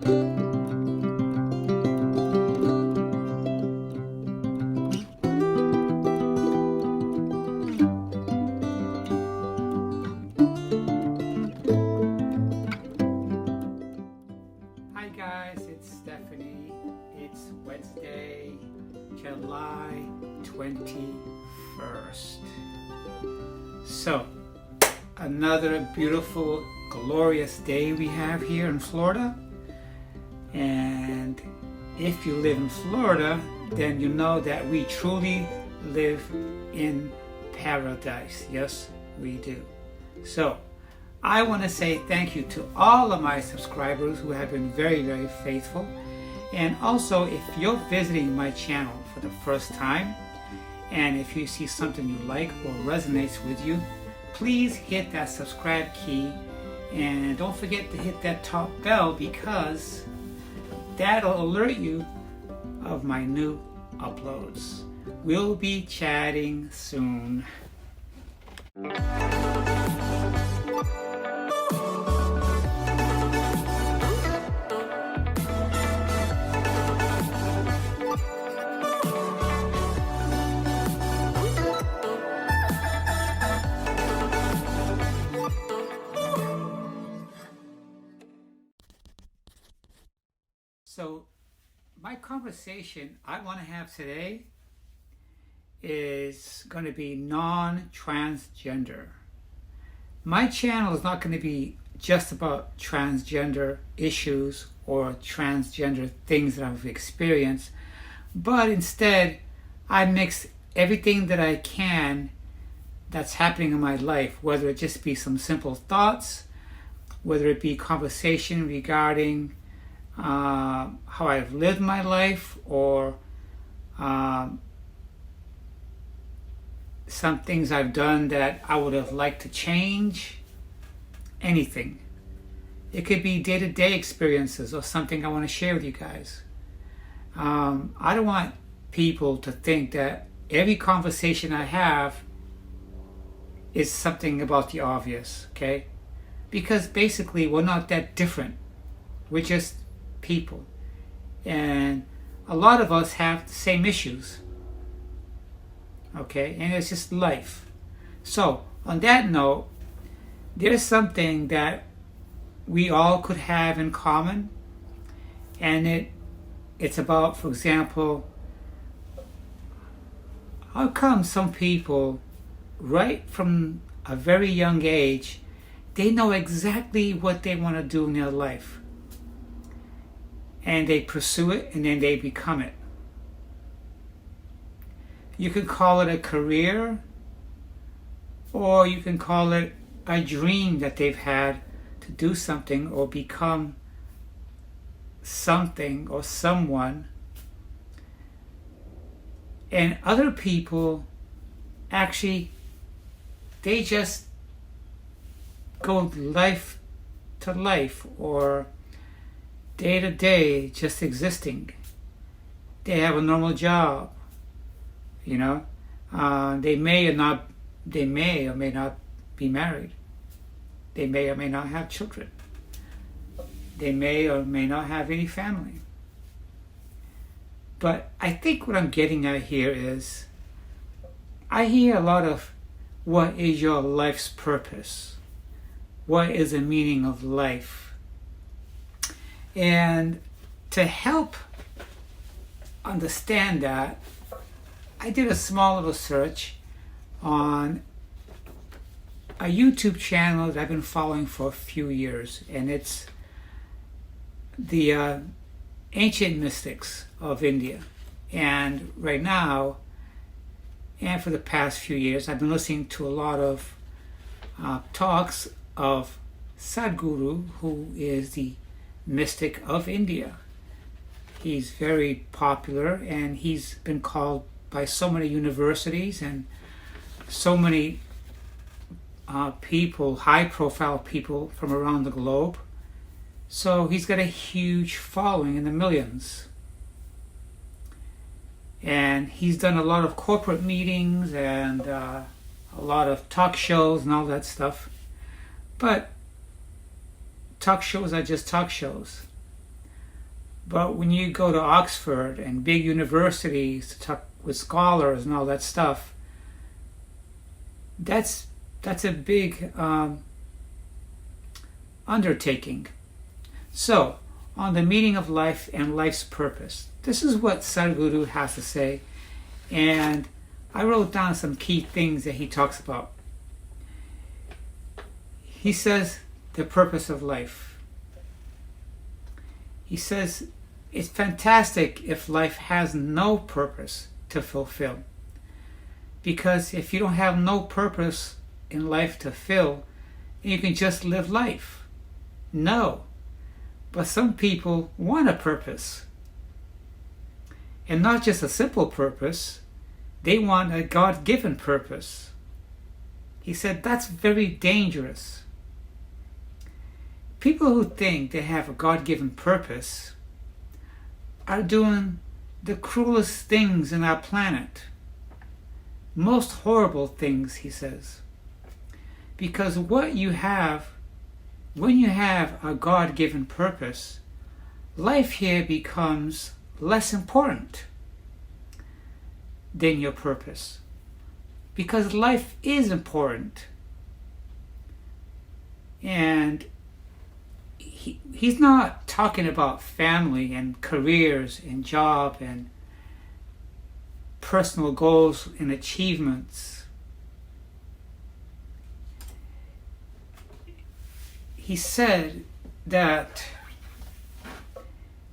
Hi guys, it's Stephanie. It's Wednesday, July 21st. So, another beautiful, glorious day we have here in Florida. And if you live in Florida, then you know that we truly live in paradise. Yes, we do. So, I want to say thank you to all of my subscribers who have been very, very faithful. And also, if you're visiting my channel for the first time, and if you see something you like or resonates with you, please hit that subscribe key. And don't forget to hit that top bell, because that'll alert you of my new uploads. We'll be chatting soon. So, my conversation I want to have today is going to be non-transgender. My channel is not going to be just about transgender issues or transgender things that I've experienced, but instead I mix everything that I can that's happening in my life, whether it just be some simple thoughts, whether it be conversation regarding how I've lived my life, or some things I've done that I would have liked to change. Anything. It could be day-to-day experiences or something I want to share with you guys. I don't want people to think that every conversation I have is something about the obvious, okay? Because basically we're not that different. We're just people, and a lot of us have the same issues, okay, and it's just life. So on that note, there's something that we all could have in common, and it's about, for example, how come some people right from a very young age, they know exactly what they want to do in their life, and they pursue it, and then they become it. You could call it a career, or you can call it a dream that they've had to do something or become something or someone. And other people, actually, they just go life to life, or day to day, just existing. They have a normal job, you know. They may or may not be married. They may or may not have children. They may or may not have any family. But I think what I'm getting at here is, I hear a lot of, what is your life's purpose? What is the meaning of life? And to help understand that, I did a small little search on a YouTube channel that I've been following for a few years, and it's the ancient mystics of India. And right now, and for the past few years, I've been listening to a lot of talks of Sadhguru, who is the mystic of India. He's very popular, and he's been called by so many universities and so many people, high-profile people from around the globe. So he's got a huge following in the millions. And he's done a lot of corporate meetings and a lot of talk shows and all that stuff. But talk shows are just talk shows. But when you go to Oxford and big universities to talk with scholars and all that stuff, that's a big undertaking. So, on the meaning of life and life's purpose, this is what Sadhguru has to say, and I wrote down some key things that he talks about. He says the purpose of life. He says it's fantastic if life has no purpose to fulfill. Because if you don't have no purpose in life to fill, you can just live life. No. But some people want a purpose. And not just a simple purpose, they want a God-given purpose. He said that's very dangerous. People who think they have a God-given purpose are doing the cruelest things in our planet. Most horrible things, he says. Because what you have, when you have a God-given purpose, life here becomes less important than your purpose. Because life is important. And he's not talking about family and careers and job and personal goals and achievements. He said that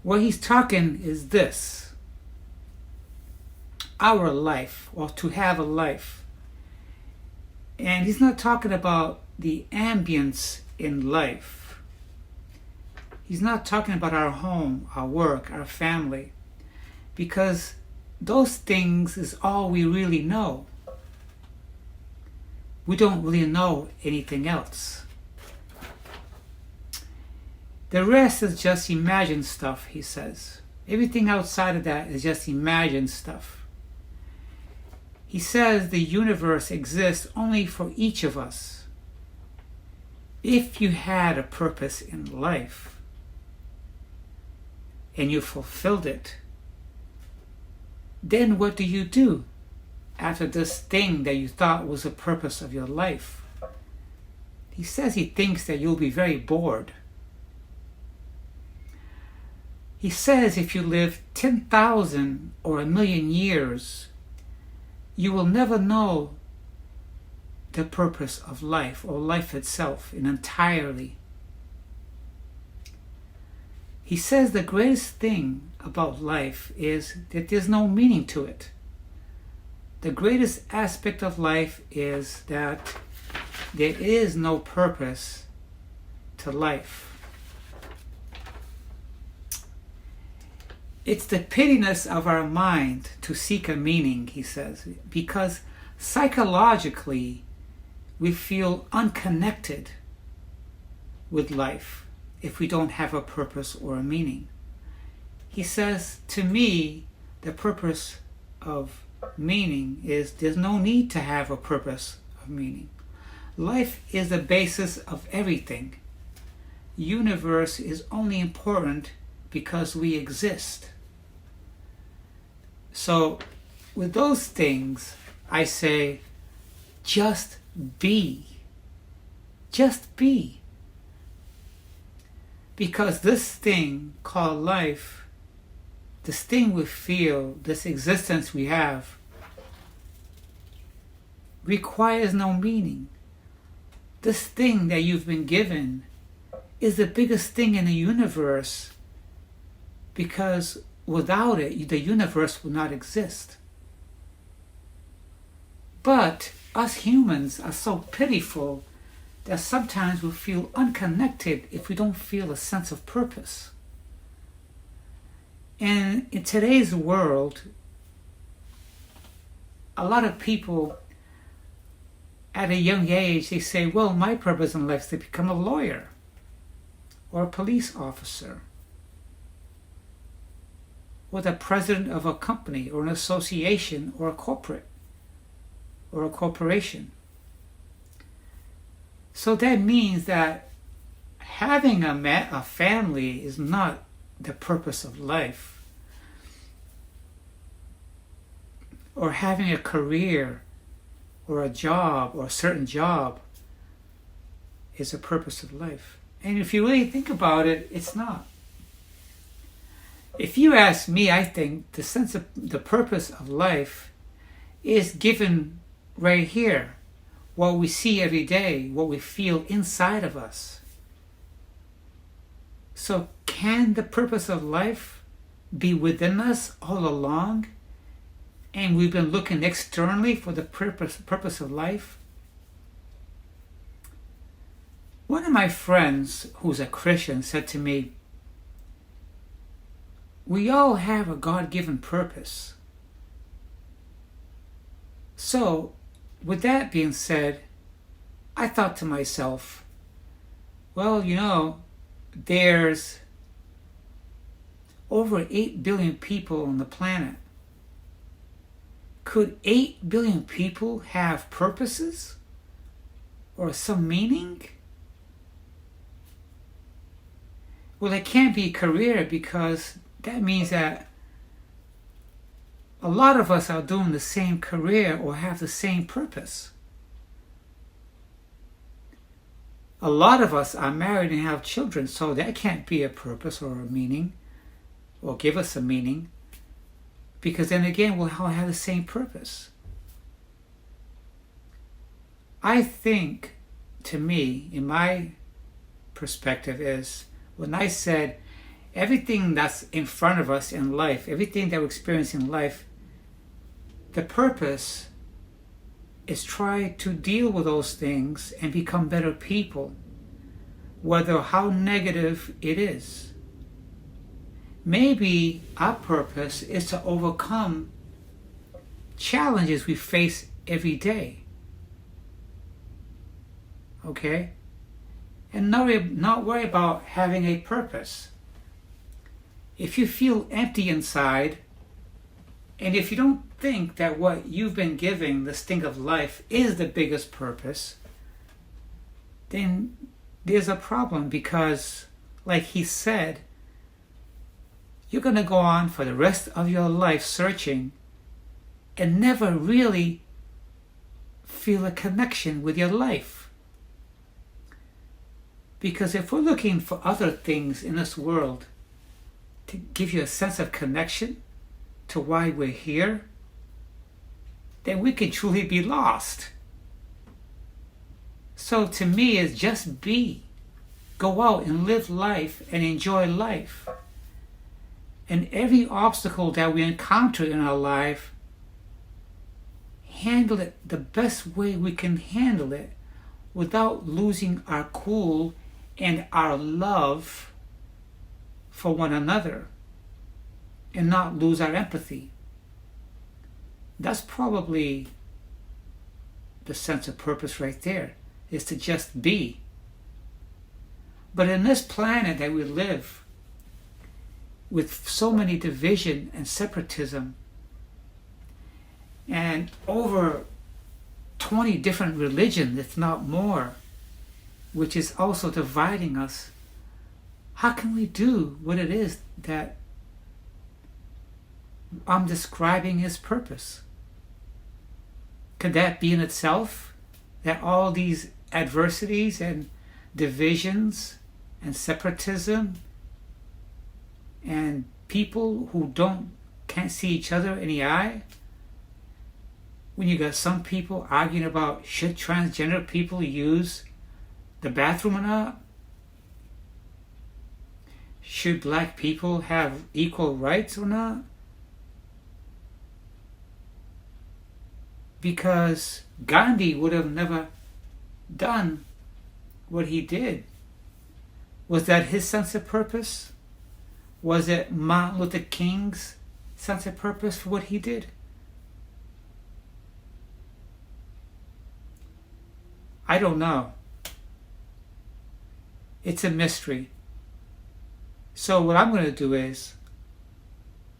what he's talking is this: our life, or to have a life. And he's not talking about the ambience in life. He's not talking about our home, our work, our family, because those things is all we really know. We don't really know anything else. The rest is just imagined stuff, he says. Everything outside of that is just imagined stuff. He says the universe exists only for each of us. If you had a purpose in life and you fulfilled it, then what do you do after this thing that you thought was the purpose of your life? He says he thinks that you'll be very bored. He says if you live 10,000 or 1,000,000 years, you will never know the purpose of life or life itself in entirely. He says the greatest thing about life is that there's no meaning to it. The greatest aspect of life is that there is no purpose to life. It's the pettiness of our mind to seek a meaning, he says, because psychologically we feel unconnected with life if we don't have a purpose or a meaning. He says, to me, the purpose of meaning is there's no need to have a purpose of meaning. Life is the basis of everything. Universe is only important because we exist. So with those things, I say, just be. Just be. Because this thing called life, this thing we feel, this existence we have, requires no meaning. This thing that you've been given is the biggest thing in the universe, because without it, the universe would not exist. But us humans are so pitiful that sometimes we feel unconnected if we don't feel a sense of purpose. And in today's world, a lot of people at a young age, they say, well, my purpose in life is to become a lawyer or a police officer, or the president of a company or an association or a corporate or a corporation. So that means that having a family is not the purpose of life, or having a career or a job or a certain job is a purpose of life. And if you really think about it, it's not. If you ask me, I think the sense of the purpose of life is given right here. What we see every day, what we feel inside of us. So can the purpose of life be within us all along? And we've been looking externally for the purpose of life? One of my friends who's a Christian said to me, we all have a God-given purpose. So, with that being said, I thought to myself, well, there's over 8 billion people on the planet. Could 8 billion people have purposes or some meaning? Well, it can't be a career, because that means that a lot of us are doing the same career or have the same purpose. A lot of us are married and have children, so that can't be a purpose or a meaning, or give us a meaning, because then again we'll all have the same purpose. I think, to me, in my perspective, is when I said everything that's in front of us in life, everything that we experience in life, the purpose is try to deal with those things and become better people, whether how negative it is. Maybe our purpose is to overcome challenges we face every day. Okay? And not worry about having a purpose. If you feel empty inside, and if you don't think that what you've been given, this thing of life, is the biggest purpose, then there's a problem, because, like he said, you're going to go on for the rest of your life searching and never really feel a connection with your life. Because if we're looking for other things in this world to give you a sense of connection to why we're here, then we can truly be lost. So to me, it's just be. Go out and live life and enjoy life. And every obstacle that we encounter in our life, handle it the best way we can handle it without losing our cool and our love for one another, and not lose our empathy. That's probably the sense of purpose right there, is to just be. But in this planet that we live, with so many division and separatism, and over 20 different religions, if not more, which is also dividing us, how can we do what it is that I'm describing as purpose? Could that be in itself, that all these adversities and divisions and separatism and people who can't see each other in the eye, when you got some people arguing about should transgender people use the bathroom or not? Should black people have equal rights or not? Because Gandhi would have never done what he did. Was that his sense of purpose? Was it Martin Luther King's sense of purpose for what he did? I don't know. It's a mystery. So what I'm going to do is,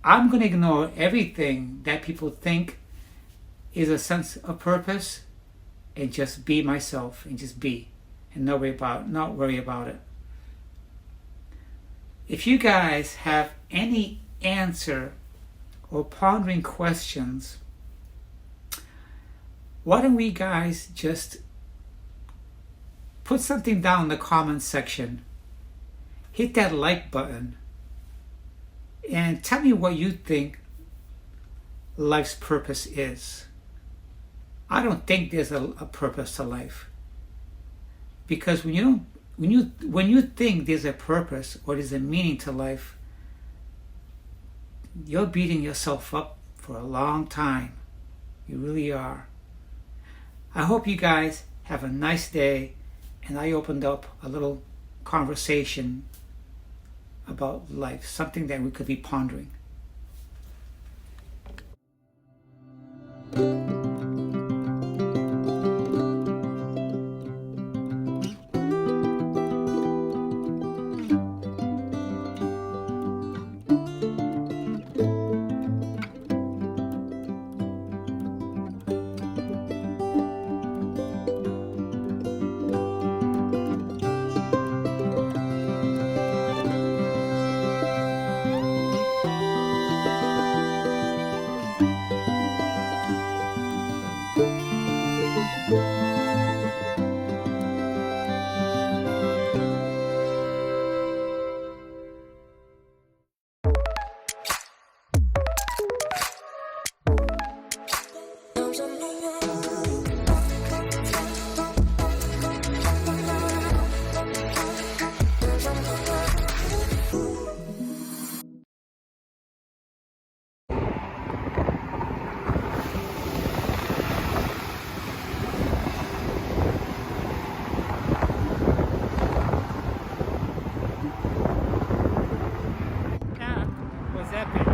I'm going to ignore everything that people think is a sense of purpose, and just be myself, and just be, and not worry about it. If you guys have any answer or pondering questions, why don't we guys just put something down in the comment section, hit that like button, and tell me what you think life's purpose is. I don't think there's a purpose to life, because when you think there's a purpose or there's a meaning to life, you're beating yourself up for a long time. You really are. I hope you guys have a nice day, and I opened up a little conversation about life, something that we could be pondering. That was epic.